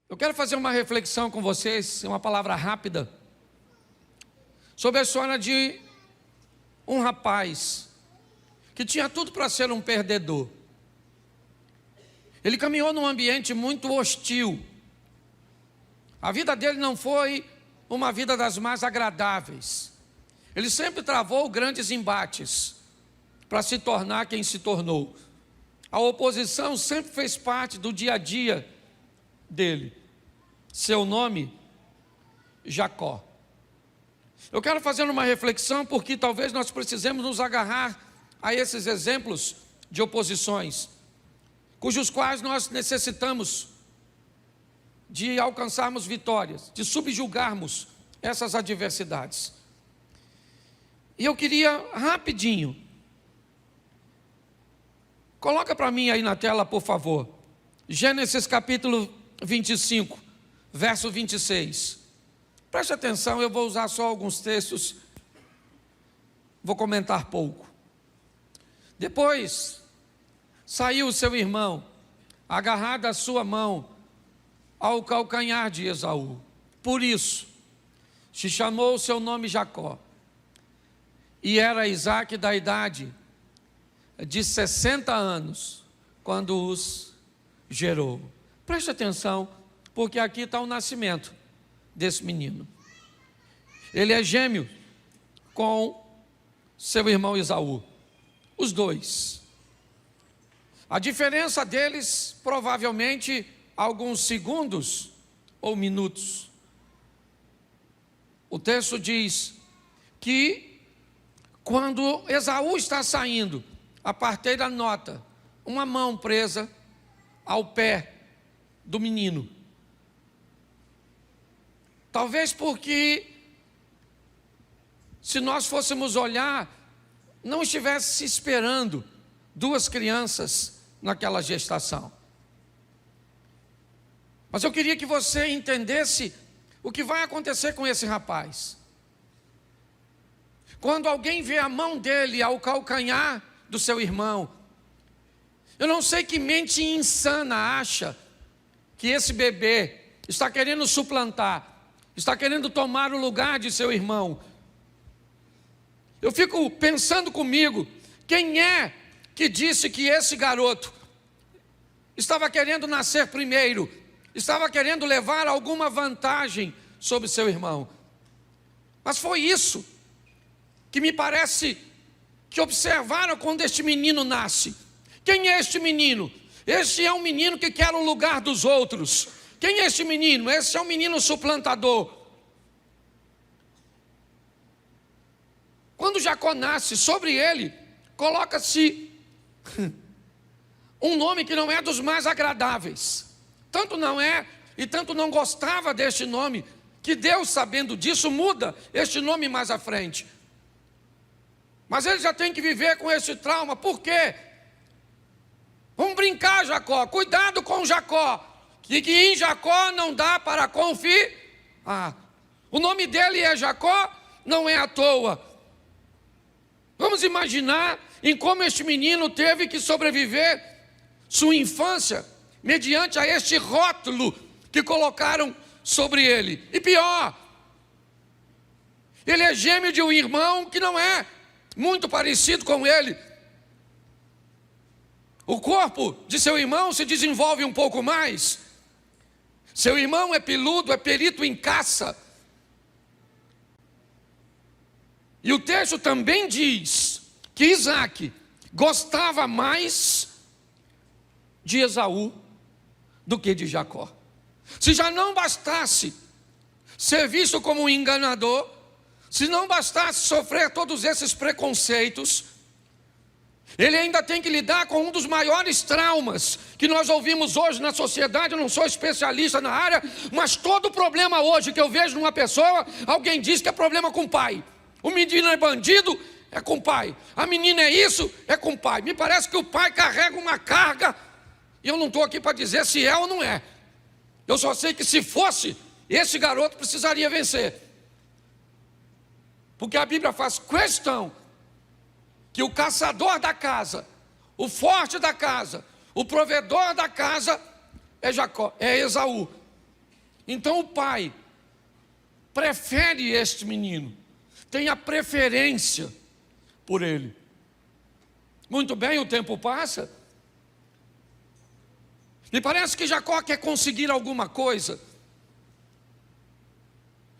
Eu quero fazer uma reflexão com vocês, uma palavra rápida, sobre a história de um rapaz que tinha tudo para ser um perdedor. Ele caminhou num ambiente muito hostil. A vida dele não foi uma vida das mais agradáveis. Ele sempre travou grandes embates para se tornar quem se tornou. A oposição sempre fez parte do dia a dia dele. Seu nome, Jacó. Eu quero fazer uma reflexão porque talvez nós precisemos nos agarrar a esses exemplos de oposições, cujos quais nós necessitamos de alcançarmos vitórias, de subjugarmos essas adversidades. E eu queria rapidinho, coloca para mim aí na tela, por favor, Gênesis capítulo 25, verso 26. Preste atenção, eu vou usar só alguns textos, vou comentar pouco. Depois, saiu o seu irmão, agarrado a sua mão ao calcanhar de Esaú. Por isso, se chamou o seu nome Jacó. E era Isaque da idade de 60 anos, quando os gerou. Preste atenção, porque aqui está o nascimento desse menino. Ele é gêmeo com seu irmão Esaú. Os dois. A diferença deles, provavelmente, alguns segundos ou minutos. O texto diz que quando Esaú está saindo, a parteira nota uma mão presa ao pé do menino. Talvez porque, se nós fôssemos olhar, não estivesse se esperando duas crianças naquela gestação. Mas eu queria que você entendesse o que vai acontecer com esse rapaz. Quando alguém vê a mão dele ao calcanhar do seu irmão, eu não sei que mente insana acha que esse bebê está querendo suplantar, está querendo tomar o lugar de seu irmão. Eu fico pensando comigo, quem é que disse que esse garoto estava querendo nascer primeiro, estava querendo levar alguma vantagem sobre seu irmão? Mas foi isso que me parece que observaram quando este menino nasce. Quem é este menino? Este é um menino que quer o lugar dos outros. Quem é este menino? Esse é um menino suplantador. Quando Jacó nasce, sobre ele coloca-se um nome que não é dos mais agradáveis. Tanto não é, e tanto não gostava deste nome, que Deus, sabendo disso, muda este nome mais à frente. Mas ele já tem que viver com esse trauma. Por quê? Vamos brincar, Jacó, cuidado com Jacó, que em Jacó não dá para confiar. O nome dele é Jacó, não é à toa. Vamos imaginar em como este menino teve que sobreviver sua infância, mediante a este rótulo que colocaram sobre ele. E pior, ele é gêmeo de um irmão que não é muito parecido com ele. O corpo de seu irmão se desenvolve um pouco mais. Seu irmão é peludo, é perito em caça. E o texto também diz que Isaque gostava mais de Esaú do que de Jacó. Se já não bastasse ser visto como um enganador, se não bastasse sofrer todos esses preconceitos, ele ainda tem que lidar com um dos maiores traumas que nós ouvimos hoje na sociedade. Eu não sou especialista na área, mas todo problema hoje que eu vejo numa pessoa, alguém diz que é problema com o pai. O menino é bandido, é com o pai. A menina é isso, é com o pai. Me parece que o pai carrega uma carga, e eu não estou aqui para dizer se é ou não é. Eu só sei que se fosse, esse garoto precisaria vencer. Porque a Bíblia faz questão que o caçador da casa, o forte da casa, o provedor da casa é Jacó, é Esaú. Então o pai prefere este menino, tem a preferência por ele. Muito bem, o tempo passa. Me parece que Jacó quer conseguir alguma coisa,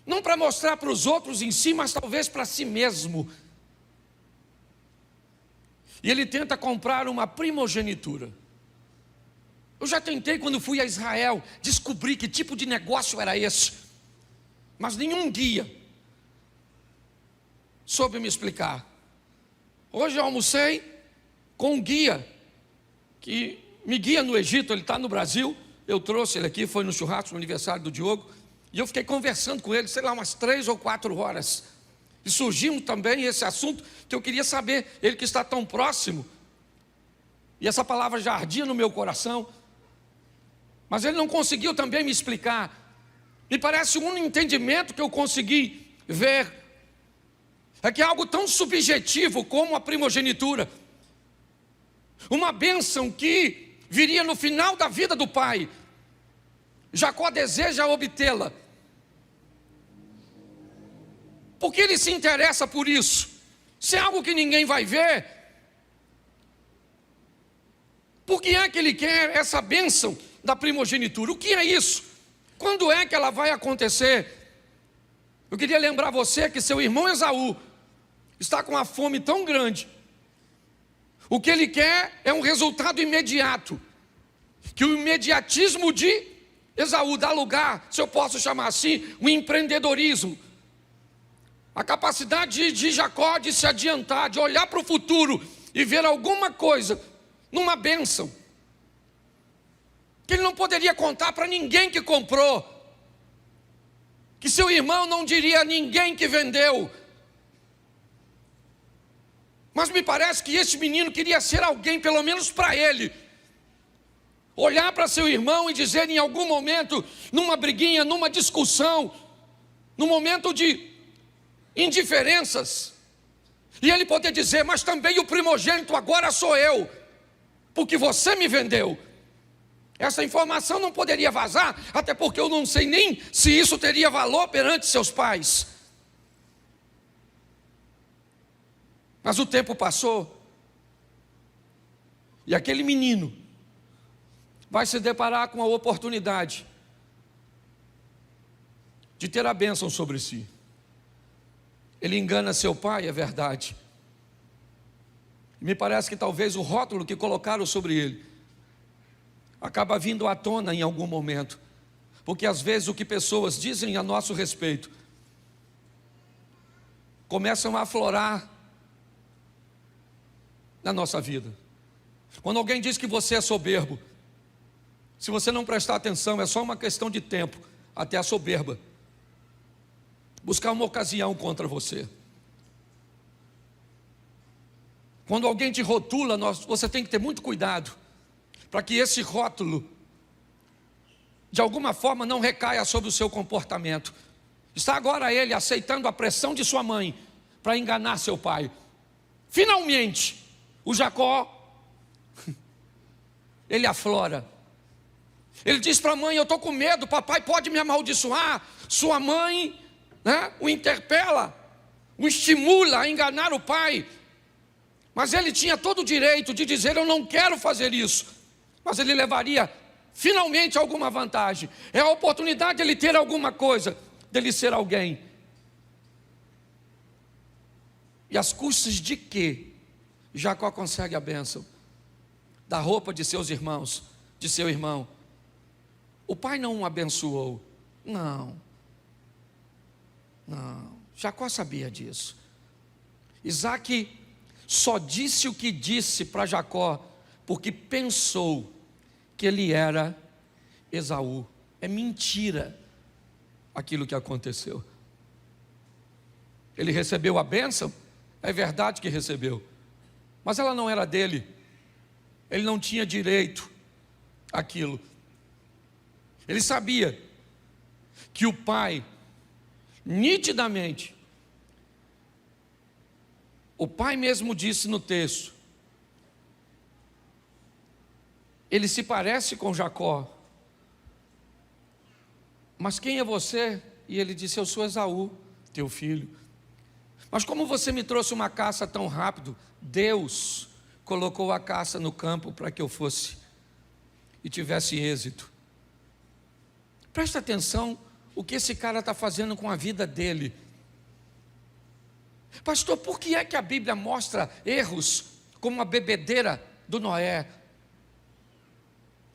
não para mostrar para os outros em si, mas talvez para si mesmo. E ele tenta comprar uma primogenitura. Eu já tentei, quando fui a Israel, descobrir que tipo de negócio era esse, mas nenhum guia soube me explicar. Hoje eu almocei com um guia que me guia no Egito. Ele está no Brasil, eu trouxe ele aqui, foi no churrasco, no aniversário do Diogo, e eu fiquei conversando com ele, sei lá, umas 3 ou 4 horas, e surgiu também esse assunto que eu queria saber, ele que está tão próximo, e essa palavra já ardia no meu coração, mas ele não conseguiu também me explicar. Me parece um entendimento que eu consegui ver, é que é algo tão subjetivo como a primogenitura, uma bênção que viria no final da vida do pai. Jacó deseja obtê-la, porque ele se interessa por isso. Se é algo que ninguém vai ver, por que é que ele quer essa bênção da primogenitura? O que é isso? Quando é que ela vai acontecer? Eu queria lembrar você que seu irmão Esaú está com uma fome tão grande. O que ele quer é um resultado imediato, que o imediatismo de Esaú dá lugar, se eu posso chamar assim, um empreendedorismo. A capacidade de Jacó de se adiantar, de olhar para o futuro e ver alguma coisa numa bênção que ele não poderia contar para ninguém que comprou, que seu irmão não diria a ninguém que vendeu. Mas me parece que este menino queria ser alguém, pelo menos para ele, olhar para seu irmão e dizer em algum momento, numa briguinha, numa discussão, num momento de indiferenças, e ele poder dizer: mas também o primogênito agora sou eu, porque você me vendeu. Essa informação não poderia vazar, até porque eu não sei nem se isso teria valor perante seus pais. Mas o tempo passou, e aquele menino vai se deparar com a oportunidade de ter a bênção sobre si. Ele engana seu pai, é verdade. Me parece que talvez o rótulo que colocaram sobre ele acaba vindo à tona em algum momento, porque às vezes o que pessoas dizem a nosso respeito começam a aflorar na nossa vida. Quando alguém diz que você é soberbo, se você não prestar atenção, é só uma questão de tempo até a soberba buscar uma ocasião contra você. Quando alguém te rotula, você tem que ter muito cuidado para que esse rótulo de alguma forma não recaia sobre o seu comportamento. Está agora ele aceitando a pressão de sua mãe para enganar seu pai. Finalmente, o Jacó, ele aflora. Ele diz para a mãe: eu estou com medo, papai pode me amaldiçoar. Sua mãe, o interpela, o estimula a enganar o pai. Mas ele tinha todo o direito de dizer: eu não quero fazer isso. Mas ele levaria finalmente alguma vantagem. É a oportunidade de ele ter alguma coisa, dele ser alguém. E às custas de quê? Jacó consegue a bênção da roupa de seus irmãos, de seu irmão. O pai não o abençoou. Não. Jacó sabia disso. Isaac só disse o que disse para Jacó porque pensou que ele era Esaú. É mentira aquilo que aconteceu. Ele recebeu a bênção, é verdade que recebeu, mas ela não era dele. Ele não tinha direito àquilo. Ele sabia que o pai, nitidamente, o pai mesmo disse no texto, ele se parece com Jacó. mas quem é você? E ele disse: eu sou Esaú, teu filho. Mas como você me trouxe uma caça tão rápido? Deus colocou a caça no campo para que eu fosse e tivesse êxito. Presta atenção o que esse cara está fazendo com a vida dele. Pastor, por que é que a Bíblia mostra erros como a bebedeira do Noé,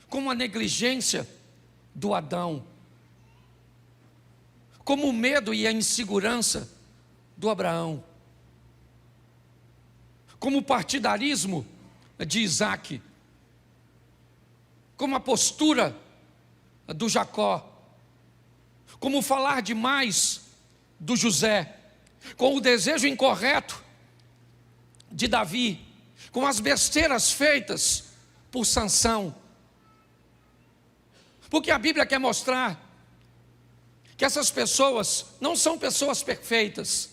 como a negligência do Adão, como o medo e a insegurança do Abraão, como o partidarismo de Isaac, como a postura do Jacó, como falar demais do José, com o desejo incorreto de Davi, com as besteiras feitas por Sansão. Porque a Bíblia quer mostrar que essas pessoas não são pessoas perfeitas.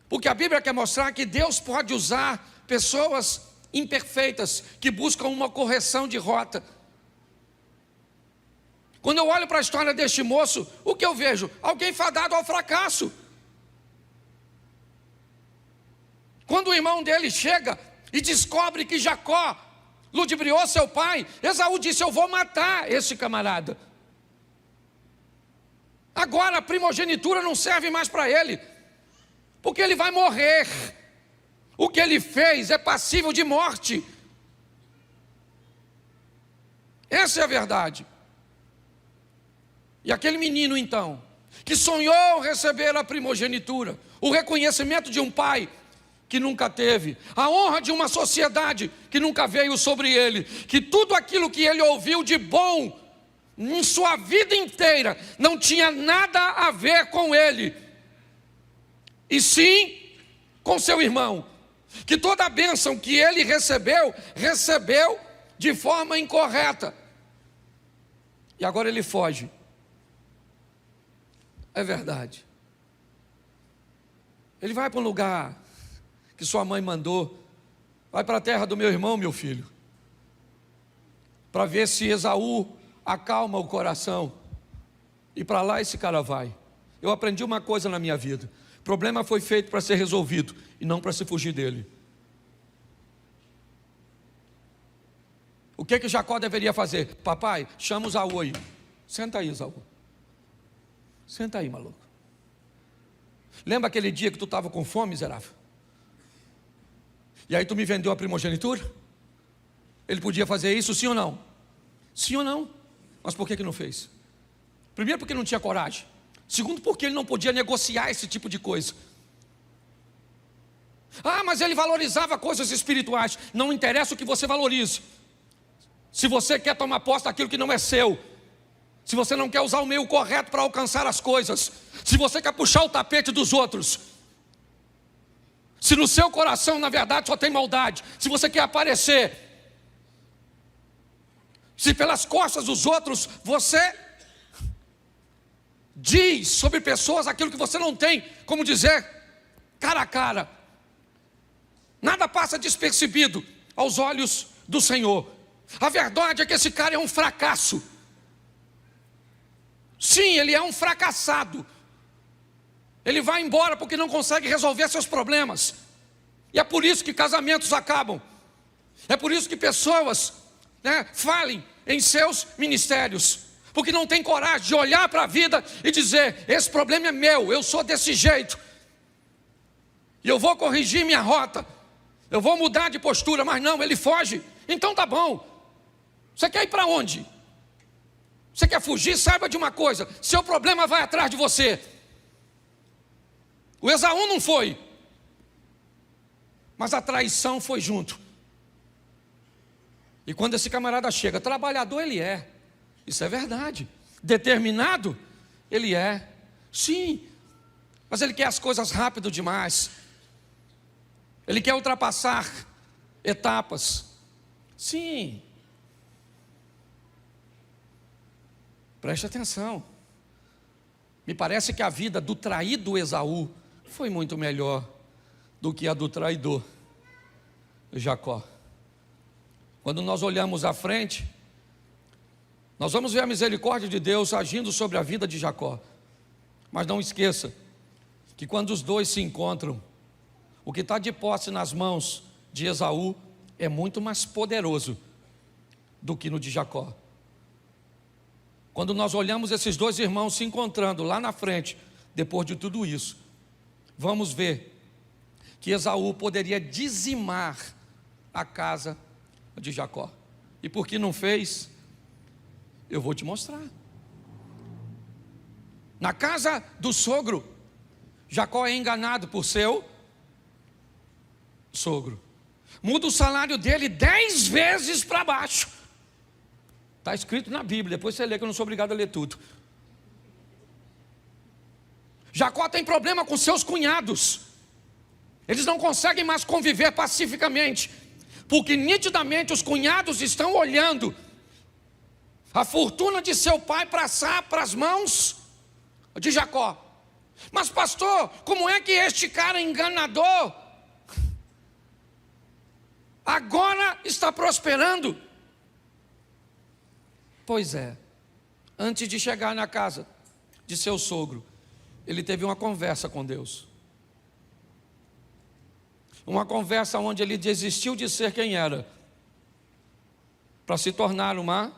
Porque a Bíblia quer mostrar que Deus pode usar pessoas imperfeitas que buscam uma correção de rota. Quando eu olho para a história deste moço, o que eu vejo? Alguém fadado ao fracasso. Quando o irmão dele chega e descobre que Jacó ludibriou seu pai, Esaú disse: eu vou matar esse camarada. Agora a primogenitura não serve mais para ele, porque ele vai morrer. O que ele fez é passível de morte. Essa é a verdade. E aquele menino então, que sonhou receber a primogenitura, o reconhecimento de um pai que nunca teve, a honra de uma sociedade que nunca veio sobre ele, que tudo aquilo que ele ouviu de bom em sua vida inteira não tinha nada a ver com ele, e sim com seu irmão, que toda a bênção que ele recebeu de forma incorreta, e agora ele foge. É verdade. Ele vai para um lugar que sua mãe mandou. Vai para a terra do meu irmão, meu filho, para ver se Esaú acalma o coração. E para lá esse cara vai. Eu aprendi uma coisa na minha vida: o problema foi feito para ser resolvido e não para se fugir dele. O que Jacó deveria fazer? Papai, chama o Esaú aí. Senta aí, Esaú. Senta aí, maluco. Lembra aquele dia que tu estava com fome, miserável? E aí tu me vendeu a primogenitura? Ele podia fazer isso, sim ou não? Sim ou não? Mas por que não fez? Primeiro, porque não tinha coragem. Segundo, porque ele não podia negociar esse tipo de coisa. Ah, mas ele valorizava coisas espirituais. Não interessa o que você valorize. Se você quer tomar posse daquilo que não é seu, se você não quer usar o meio correto para alcançar as coisas, se você quer puxar o tapete dos outros, se no seu coração na verdade só tem maldade, se você quer aparecer, se pelas costas dos outros você diz sobre pessoas aquilo que você não tem como dizer cara a cara, nada passa despercebido aos olhos do Senhor. A verdade é que esse cara é um fracasso. Sim, ele é um fracassado. Ele vai embora porque não consegue resolver seus problemas. E é por isso que casamentos acabam. É por isso que pessoas falem em seus ministérios, porque não tem coragem de olhar para a vida e dizer: esse problema é meu, eu sou desse jeito, e eu vou corrigir minha rota, eu vou mudar de postura. Mas não, ele foge. Então tá bom. Você quer ir para onde? Você quer fugir? Saiba de uma coisa: seu problema vai atrás de você. O Esaú não foi, mas a traição foi junto. E quando esse camarada chega, trabalhador ele é, isso é verdade. Determinado ele é, sim, mas ele quer as coisas rápido demais. Ele quer ultrapassar etapas, sim. Preste atenção. Me parece que a vida do traído Esaú foi muito melhor do que a do traidor Jacó. Quando nós olhamos à frente, Nós vamos ver a misericórdia de Deus agindo sobre a vida de Jacó. Mas não esqueça que quando os dois se encontram, o que está de posse nas mãos de Esaú é muito mais poderoso do que no de Jacó. Quando nós olhamos esses dois irmãos se encontrando lá na frente, depois de tudo isso, vamos ver que Esaú poderia dizimar a casa de Jacó. E por que não fez? Eu vou te mostrar. Na casa do sogro, Jacó é enganado por seu sogro. Muda o salário dele 10 vezes para baixo. Está escrito na Bíblia, depois você lê, que eu não sou obrigado a ler tudo. Jacó tem problema com seus cunhados. Eles não conseguem mais conviver pacificamente, porque nitidamente os cunhados estão olhando a fortuna de seu pai passar para as mãos de Jacó. Mas pastor, como é que este cara enganador agora está prosperando? Pois é, antes de chegar na casa de seu sogro, ele teve uma conversa com Deus. Uma conversa onde ele desistiu de ser quem era, para se tornar uma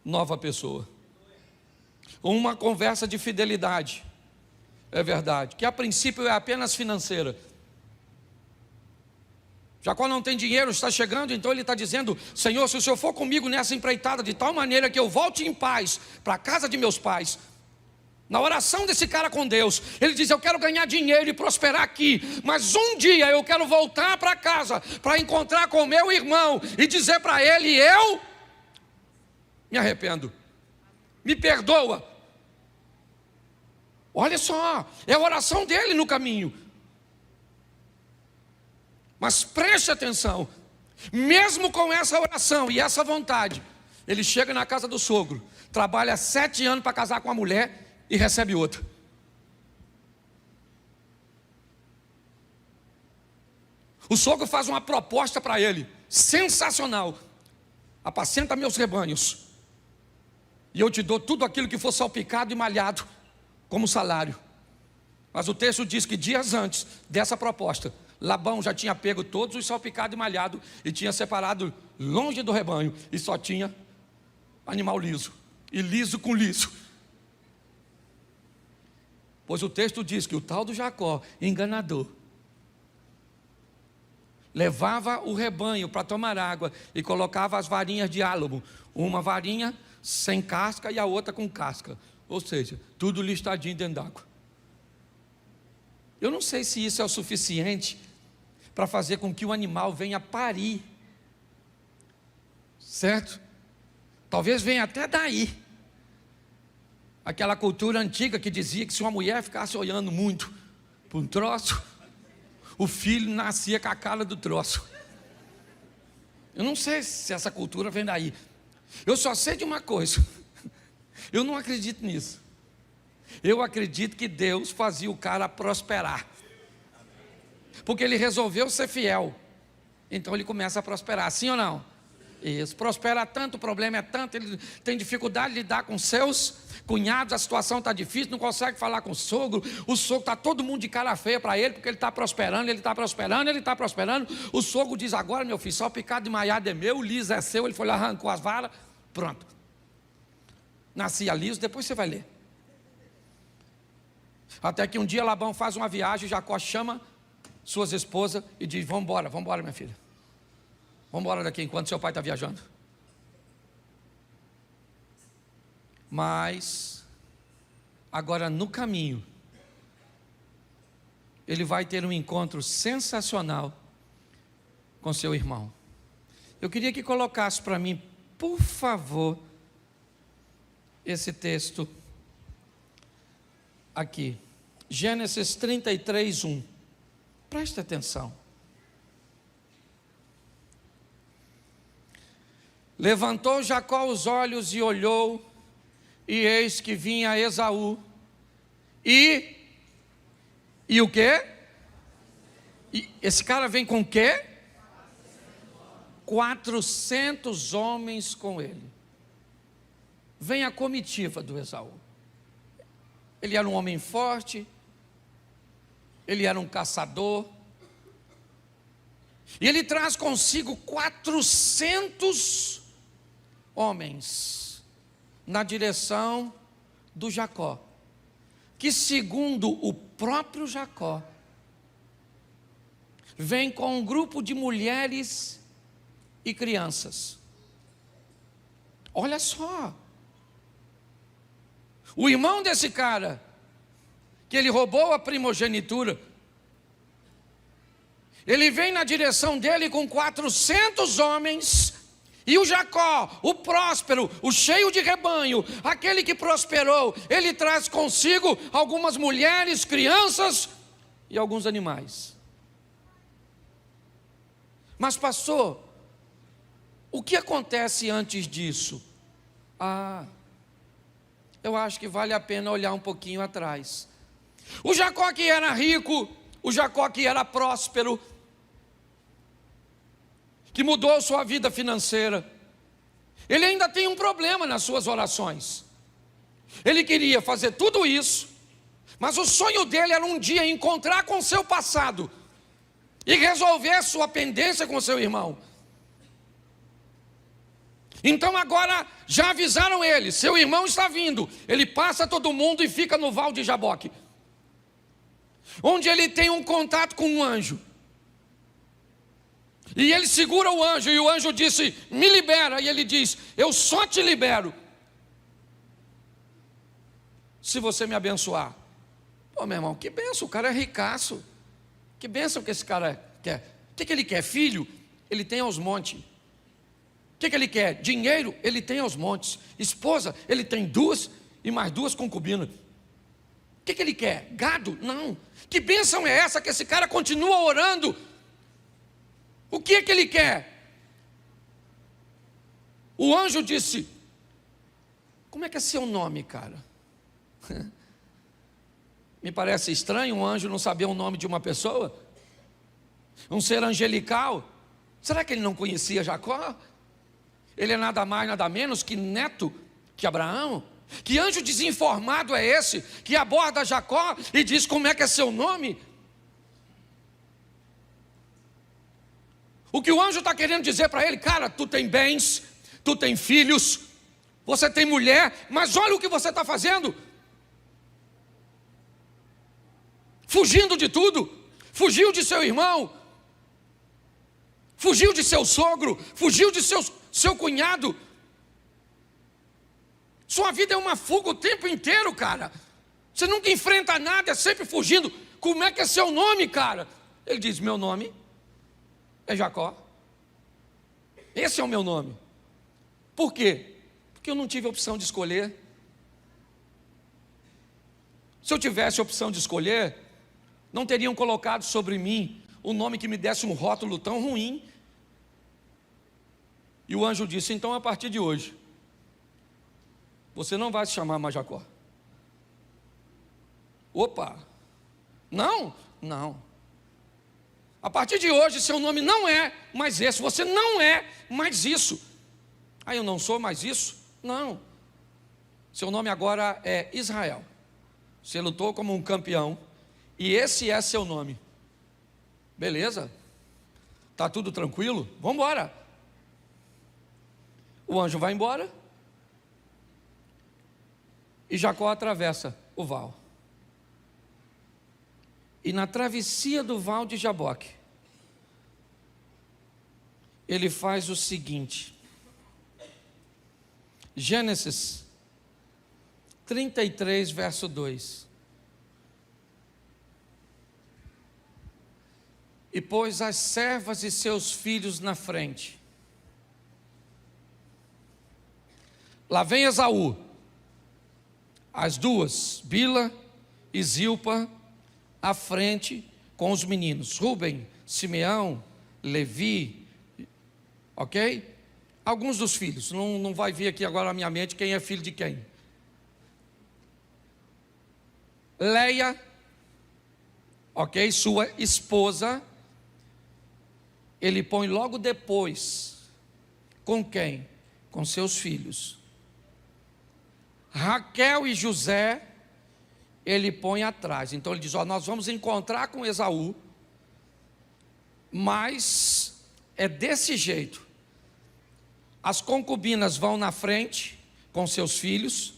nova pessoa. Uma conversa de fidelidade, é verdade, que a princípio é apenas financeira. Jacó não tem dinheiro, está chegando, então ele está dizendo: Senhor, se o Senhor for comigo nessa empreitada, de tal maneira que eu volte em paz para a casa de meus pais. Na oração desse cara com Deus, ele diz: eu quero ganhar dinheiro e prosperar aqui, mas um dia eu quero voltar para casa, para encontrar com meu irmão e dizer para ele: eu me arrependo, me perdoa. Olha só, é a oração dele no caminho. Mas preste atenção, mesmo com essa oração e essa vontade, ele chega na casa do sogro, trabalha 7 anos para casar com a mulher e recebe outra. O sogro faz uma proposta para ele, sensacional: apacenta meus rebanhos, e eu te dou tudo aquilo que for salpicado e malhado como salário. Mas o texto diz que dias antes dessa proposta, Labão já tinha pego todos os salpicados e malhados e tinha separado longe do rebanho, e só tinha animal liso, e liso com liso. Pois o texto diz que o tal do Jacó, enganador, levava o rebanho para tomar água e colocava as varinhas de álamo, uma varinha sem casca e a outra com casca, ou seja, tudo listadinho dentro d'água. Eu não sei se isso é o suficiente para fazer com que o animal venha parir, certo? Talvez venha até daí, aquela cultura antiga que dizia que se uma mulher ficasse olhando muito para um troço, o filho nascia com a cara do troço. Eu não sei se essa cultura vem daí. Eu só sei de uma coisa: eu não acredito nisso. Eu acredito que Deus fazia o cara prosperar, porque ele resolveu ser fiel, então ele começa a prosperar, sim ou não? Isso, prospera tanto, o problema é tanto, ele tem dificuldade de lidar com seus cunhados, a situação está difícil, não consegue falar com o sogro está todo mundo de cara feia para ele, porque ele está prosperando, ele está prosperando, ele está prosperando. O sogro diz: agora meu filho, só o picado de maiado é meu, o liso é seu. Ele foi lá, arrancou as varas, pronto, nascia liso. Depois você vai ler. Até que um dia Labão faz uma viagem, Jacó chama suas esposas e diz: vamos embora minha filha, vamos embora daqui enquanto seu pai está viajando. Mas agora no caminho, ele vai ter um encontro sensacional com seu irmão. Eu queria que colocasse para mim, por favor, esse texto aqui, Gênesis 33, 1. Preste atenção. Levantou Jacó os olhos e olhou, e eis que vinha Esaú, e o quê? E esse cara vem com o quê? 400 homens com ele. vem a comitiva do Esaú. Ele era um homem forte, ele era um caçador, e ele traz consigo 400 homens na direção do Jacó, que segundo o próprio Jacó, vem com um grupo de mulheres e crianças. Olha só, o irmão desse cara, que ele roubou a primogenitura, ele vem na direção dele com 400 homens, e o Jacó, o próspero, o cheio de rebanho, aquele que prosperou, ele traz consigo algumas mulheres, crianças e alguns animais. Mas pastor, o que acontece antes disso? Eu acho que vale a pena olhar um pouquinho atrás. O Jacó que era rico, o Jacó que era próspero, que mudou sua vida financeira, ele ainda tem um problema nas suas orações. Ele queria fazer tudo isso, mas o sonho dele era um dia encontrar com seu passado e resolver sua pendência com seu irmão. Então agora já avisaram ele, seu irmão está vindo. Ele passa todo mundo e fica no Val de Jaboque, onde ele tem um contato com um anjo. E ele segura o anjo, e o anjo disse, me libera. E ele diz, eu só te libero se você me abençoar. Pô, meu irmão, que benção, o cara é ricaço. Que benção que esse cara quer. O que ele quer? Filho? Ele tem aos montes. O que ele quer? Dinheiro? Ele tem aos montes. Esposa? Ele tem 2 e mais 2 concubinas. O que ele quer? Gado? Não. Que bênção é essa que esse cara continua orando? O que ele quer? O anjo disse, como é que é seu nome, cara? Me parece estranho um anjo não saber o nome de uma pessoa, um ser angelical. Será que ele não conhecia Jacó? Ele é nada mais, nada menos que neto de Abraão. Que anjo desinformado é esse que aborda Jacó e diz como é que é seu nome? O que o anjo está querendo dizer para ele, cara, tu tem bens, tu tem filhos, você tem mulher, mas olha o que você está fazendo. Fugindo de tudo, fugiu de seu irmão, fugiu de seu sogro, fugiu de seu cunhado. Sua vida é uma fuga o tempo inteiro, cara. Você nunca enfrenta nada, é sempre fugindo. Como é que é seu nome, cara? Ele diz, meu nome é Jacó. Esse é o meu nome. Por quê? Porque eu não tive opção de escolher. Se eu tivesse opção de escolher, não teriam colocado sobre mim um nome que me desse um rótulo tão ruim. E o anjo disse, então a partir de hoje, você não vai se chamar mais Jacó. Opa! Não, não. A partir de hoje, seu nome não é mais esse, você não é mais isso. Eu não sou mais isso? Não. Seu nome agora é Israel. Você lutou como um campeão, e esse é seu nome. Beleza? Está tudo tranquilo? Vamos embora. O anjo vai embora, e Jacó atravessa o val. E na travessia do Val de Jaboque, ele faz o seguinte. Gênesis 33, verso 2. E pôs as servas e seus filhos na frente. Lá vem Esaú, as duas, Bila e Zilpa, à frente com os meninos, Rúben, Simeão, Levi, ok? Alguns dos filhos, não vai vir aqui agora na minha mente quem é filho de quem. Leia, ok? Sua esposa, ele põe logo depois, com quem? Com seus filhos. Raquel e José, ele põe atrás. Então ele diz, nós vamos encontrar com Esaú, mas é desse jeito. As concubinas vão na frente com seus filhos,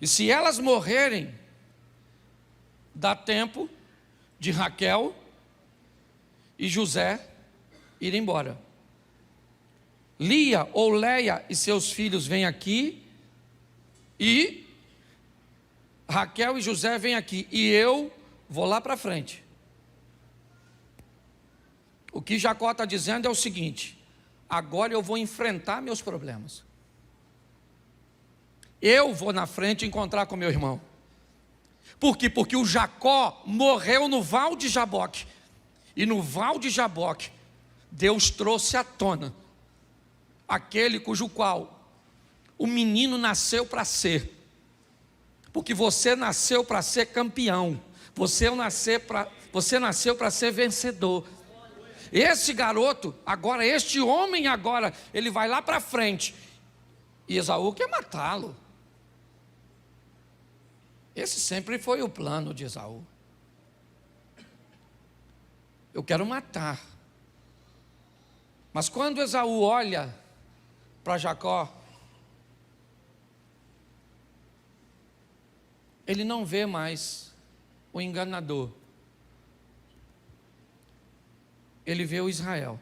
e se elas morrerem, dá tempo de Raquel e José ir embora. Lia ou Leia e seus filhos vêm aqui, e Raquel e José vêm aqui, e eu vou lá para frente. O que Jacó está dizendo é o seguinte: agora eu vou enfrentar meus problemas. Eu vou na frente encontrar com meu irmão. Por quê? Porque o Jacó morreu no Val de Jaboque. E no Val de Jaboque, Deus trouxe à tona aquele cujo qual o menino nasceu para ser. Porque você nasceu para ser campeão. Você nasceu para ser vencedor. Esse garoto, agora, este homem agora, ele vai lá para frente. E Esaú quer matá-lo. Esse sempre foi o plano de Esaú. Eu quero matar. Mas quando Esaú olha para Jacó, ele não vê mais o enganador. Ele vê o Israel.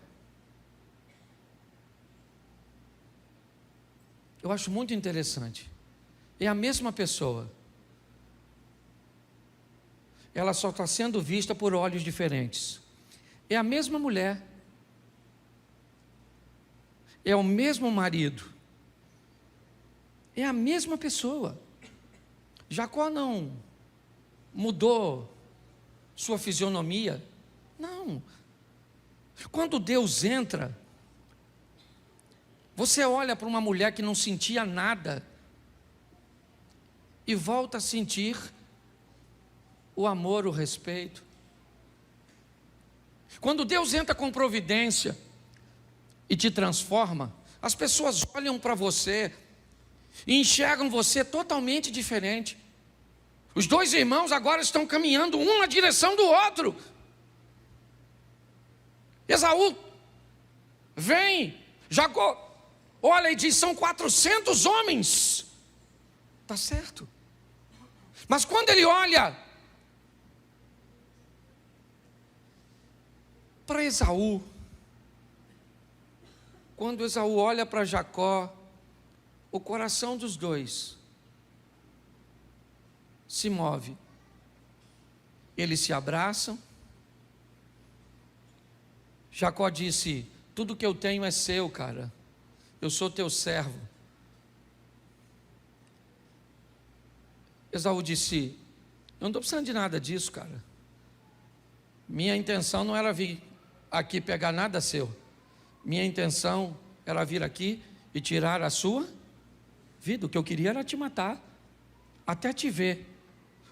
Eu acho muito interessante. É a mesma pessoa. Ela só está sendo vista por olhos diferentes. É a mesma mulher. É o mesmo marido. É a mesma pessoa. Jacó não mudou sua fisionomia. Não. Quando Deus entra, você olha para uma mulher que não sentia nada e volta a sentir o amor, o respeito. Quando Deus entra com providência e te transforma, as pessoas olham para você e enxergam você totalmente diferente. Os dois irmãos agora estão caminhando um na direção do outro. Esaú vem, Jacó olha e diz, são 400 homens. Está certo. Mas quando ele olha para Esaú, quando Esaú olha para Jacó, o coração dos dois se move. Eles se abraçam. Jacó disse, tudo que eu tenho é seu, cara. Eu sou teu servo. Esaú disse, eu não estou precisando de nada disso, cara. Minha intenção não era vir aqui pegar nada seu. Minha intenção era vir aqui e tirar a sua vida. O que eu queria era te matar, até te ver,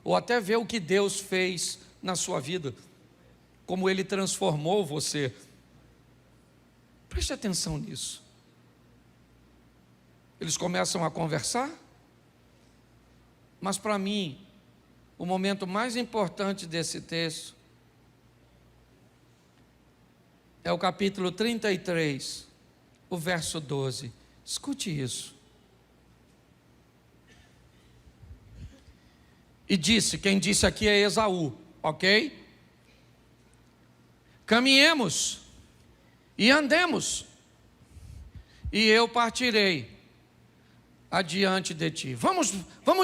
ou até ver o que Deus fez na sua vida, como Ele transformou você. Preste atenção nisso. Eles começam a conversar, mas para mim, o momento mais importante desse texto é o capítulo 33, o verso 12. Escute isso. E disse, quem disse aqui é Esaú, ok? Caminhemos e andemos, e eu partirei adiante de ti. Vamos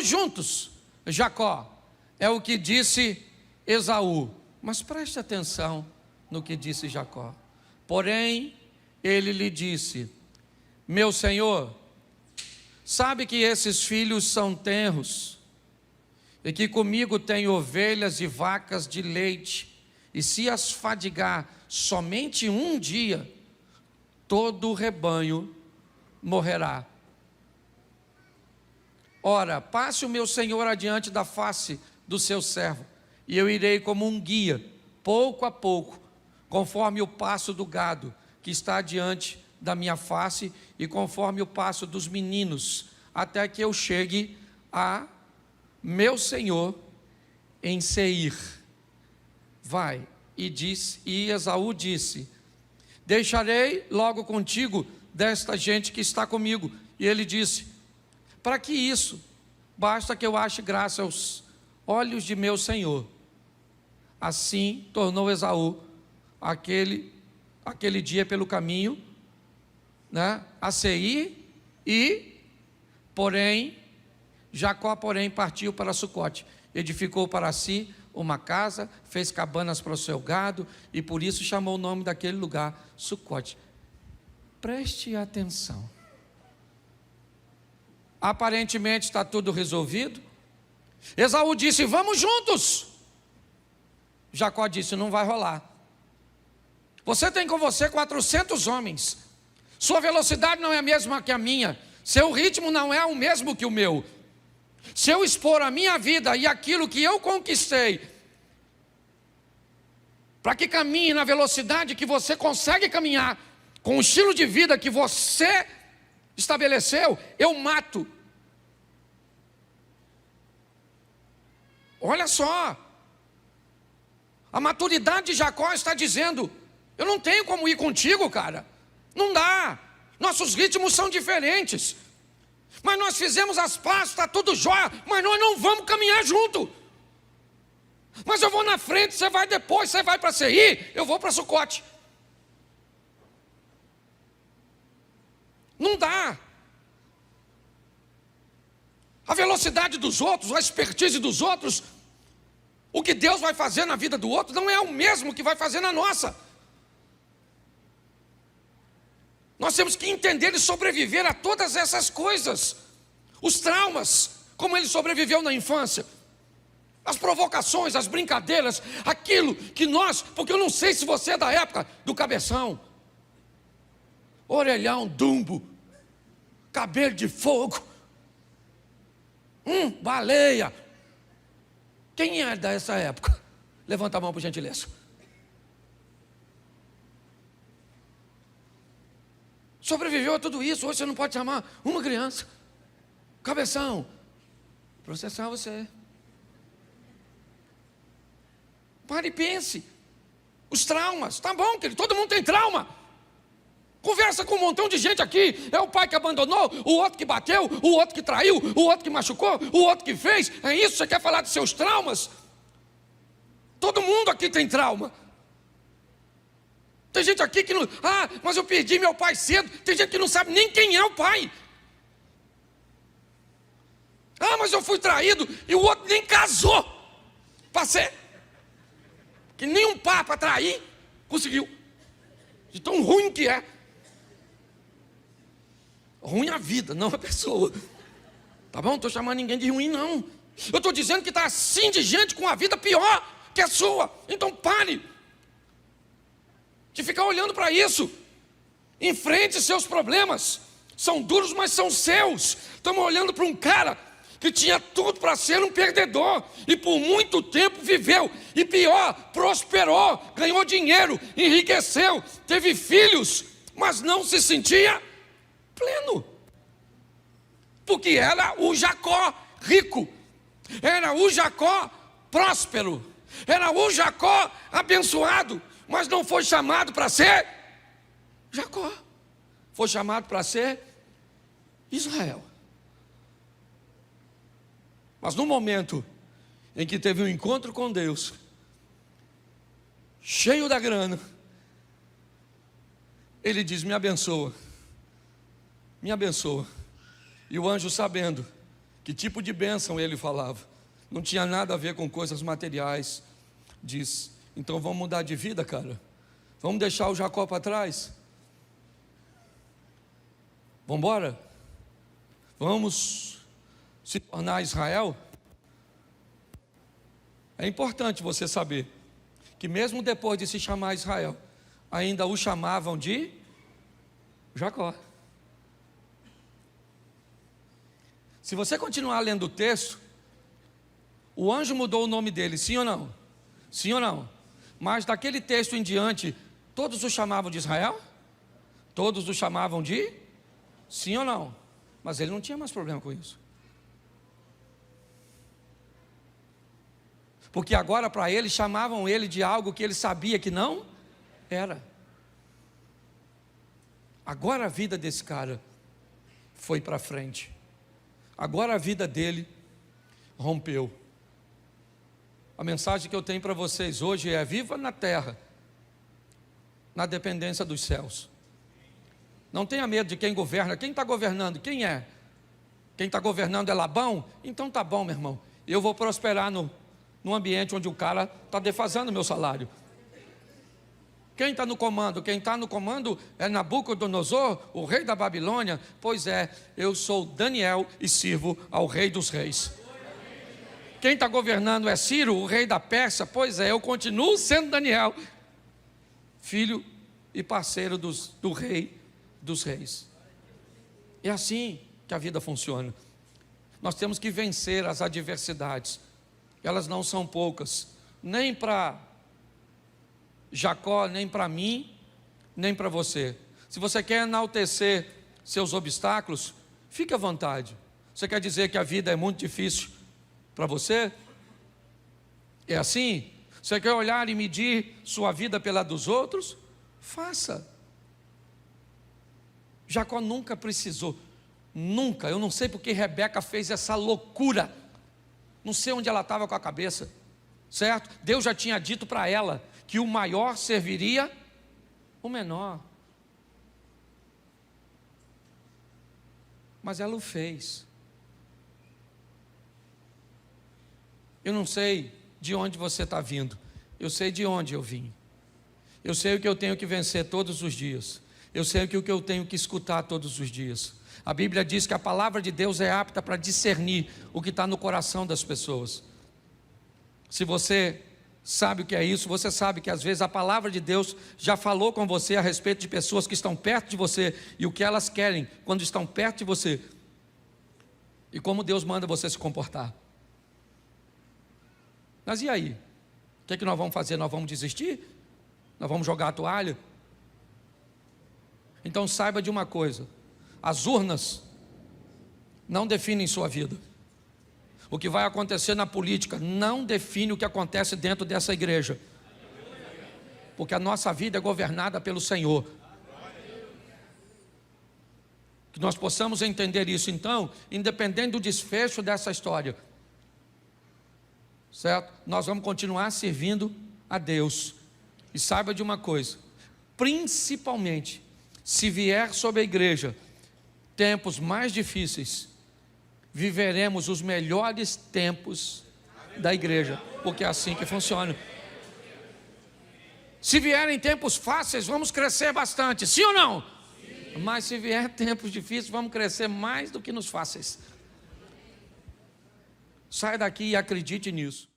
juntos, Jacó. É o que disse Esaú. Mas preste atenção no que disse Jacó. Porém, ele lhe disse, meu senhor, sabe que esses filhos são tenros, e que comigo tem ovelhas e vacas de leite, e se as fadigar somente um dia, todo o rebanho morrerá. Ora, passe o meu senhor adiante da face do seu servo, e eu irei como um guia, pouco a pouco, conforme o passo do gado que está diante da minha face, e conforme o passo dos meninos até que eu chegue a meu senhor em Seir. Vai. E Esaú disse: deixarei logo contigo desta gente que está comigo. E ele disse: para que isso? Basta que eu ache graça aos olhos de meu senhor. Assim tornou Esaú aquele dia pelo caminho, né, a Seir, Jacó, porém, partiu para Sucote, edificou para si uma casa, fez cabanas para o seu gado, e por isso chamou o nome daquele lugar Sucote. Preste atenção. Aparentemente está tudo resolvido. Esaú disse: vamos juntos. Jacó disse: não vai rolar. Você tem com você 400 homens. Sua velocidade não é a mesma que a minha. Seu ritmo não é o mesmo que o meu. Se eu expor a minha vida e aquilo que eu conquistei, para que caminhe na velocidade que você consegue caminhar, com o estilo de vida que você estabeleceu, eu mato. Olha só, a maturidade de Jacó está dizendo: eu não tenho como ir contigo, cara, não dá, nossos ritmos são diferentes, mas nós fizemos as pazes, está tudo jóia, mas nós não vamos caminhar junto. Mas eu vou na frente, você vai depois, você vai para Seir, eu vou para Sucote. Não dá. A velocidade dos outros, a expertise dos outros, o que Deus vai fazer na vida do outro não é o mesmo que vai fazer na nossa. Nós temos que entender e sobreviver a todas essas coisas. Os traumas, como ele sobreviveu na infância, as provocações, as brincadeiras, aquilo que nós, porque eu não sei se você é da época do cabeção, orelhão, dumbo, cabelo de fogo, baleia. Quem é dessa época? Levanta a mão, por gentileza. Sobreviveu a tudo isso. Hoje você não pode chamar uma criança. Cabeção, processar você. Pare e pense. Os traumas, tá bom, querido, todo mundo tem trauma. Conversa com um montão de gente aqui. É o pai que abandonou, o outro que bateu, o outro que traiu, o outro que machucou, o outro que fez. É isso? Você quer falar dos seus traumas? Todo mundo aqui tem trauma. Tem gente aqui que não... mas eu perdi meu pai cedo. Tem gente que não sabe nem quem é o pai. Mas eu fui traído e o outro nem casou. Passei. Que nem um papa trair conseguiu. De tão ruim que é. Ruim a vida, não a pessoa. Tá bom? Não estou chamando ninguém de ruim, não. Eu estou dizendo que está assim de gente com a vida pior que a sua. Então pare de ficar olhando para isso. Enfrente seus problemas. São duros, mas são seus. Estamos olhando para um cara que tinha tudo para ser um perdedor, e por muito tempo viveu, e pior, prosperou, ganhou dinheiro, enriqueceu, teve filhos, mas não se sentia pleno, porque era o Jacó rico, era o Jacó próspero, era o Jacó abençoado, mas não foi chamado para ser Jacó, foi chamado para ser Israel. Mas no momento em que teve um encontro com Deus, cheio da grana, ele diz: me abençoa, me abençoa. E o anjo, sabendo que tipo de bênção ele falava, não tinha nada a ver com coisas materiais, diz: então vamos mudar de vida, cara, vamos deixar o Jacó para trás, vamos embora, vamos se tornar Israel. É importante você saber que mesmo depois de se chamar Israel, ainda o chamavam de Jacó. Se você continuar lendo o texto, o anjo mudou o nome dele, sim ou não? Sim ou não? Mas daquele texto em diante, todos o chamavam de Israel? Todos o chamavam de? Sim ou não? Mas ele não tinha mais problema com isso. Porque agora para ele chamavam ele de algo que ele sabia que não era. Agora a vida desse cara foi para frente. Agora a vida dele rompeu. A mensagem que eu tenho para vocês hoje é: viva na terra, na dependência dos céus. Não tenha medo de quem governa. Quem está governando? Quem é? Quem está governando é Labão? Então tá bom, meu irmão. Eu vou prosperar num ambiente onde o cara está defasando o meu salário. Quem está no comando? Quem está no comando é Nabucodonosor, o rei da Babilônia. Pois é, eu sou Daniel e sirvo ao rei dos reis. Quem está governando é Ciro, o rei da Pérsia. Pois é, eu continuo sendo Daniel, filho e parceiro do rei dos reis. É assim que a vida funciona. Nós temos que vencer as adversidades. Elas não são poucas, nem para Jacó, nem para mim, nem para você. Se você quer enaltecer seus obstáculos, fique à vontade. Você quer dizer que a vida é muito difícil para você? É assim? Você quer olhar e medir sua vida pela dos outros? Faça. Jacó nunca precisou, nunca. Eu não sei porque Rebeca fez essa loucura. Não sei onde ela estava com a cabeça, certo? Deus já tinha dito para ela que o maior serviria o menor. Mas ela o fez. Eu não sei de onde você está vindo. Eu sei de onde eu vim. Eu sei o que eu tenho que vencer todos os dias. Eu sei o que eu tenho que escutar todos os dias. A Bíblia diz que a palavra de Deus é apta para discernir o que está no coração das pessoas. Se você sabe o que é isso, você sabe que às vezes a palavra de Deus já falou com você a respeito de pessoas que estão perto de você e o que elas querem quando estão perto de você e como Deus manda você se comportar. Mas e aí? O que nós vamos fazer? Nós vamos desistir? Nós vamos jogar a toalha? Então saiba de uma coisa: as urnas não definem sua vida. O que vai acontecer na política não define o que acontece dentro dessa igreja, porque a nossa vida é governada pelo Senhor. Que nós possamos entender isso. Então, independente do desfecho dessa história, certo? Nós vamos continuar servindo a Deus. E saiba de uma coisa: principalmente se vier sobre a igreja tempos mais difíceis, viveremos os melhores tempos da igreja, porque é assim que funciona. Se vierem tempos fáceis, vamos crescer bastante, sim ou não? Sim. Mas se vier tempos difíceis, vamos crescer mais do que nos fáceis. Saia daqui e acredite nisso.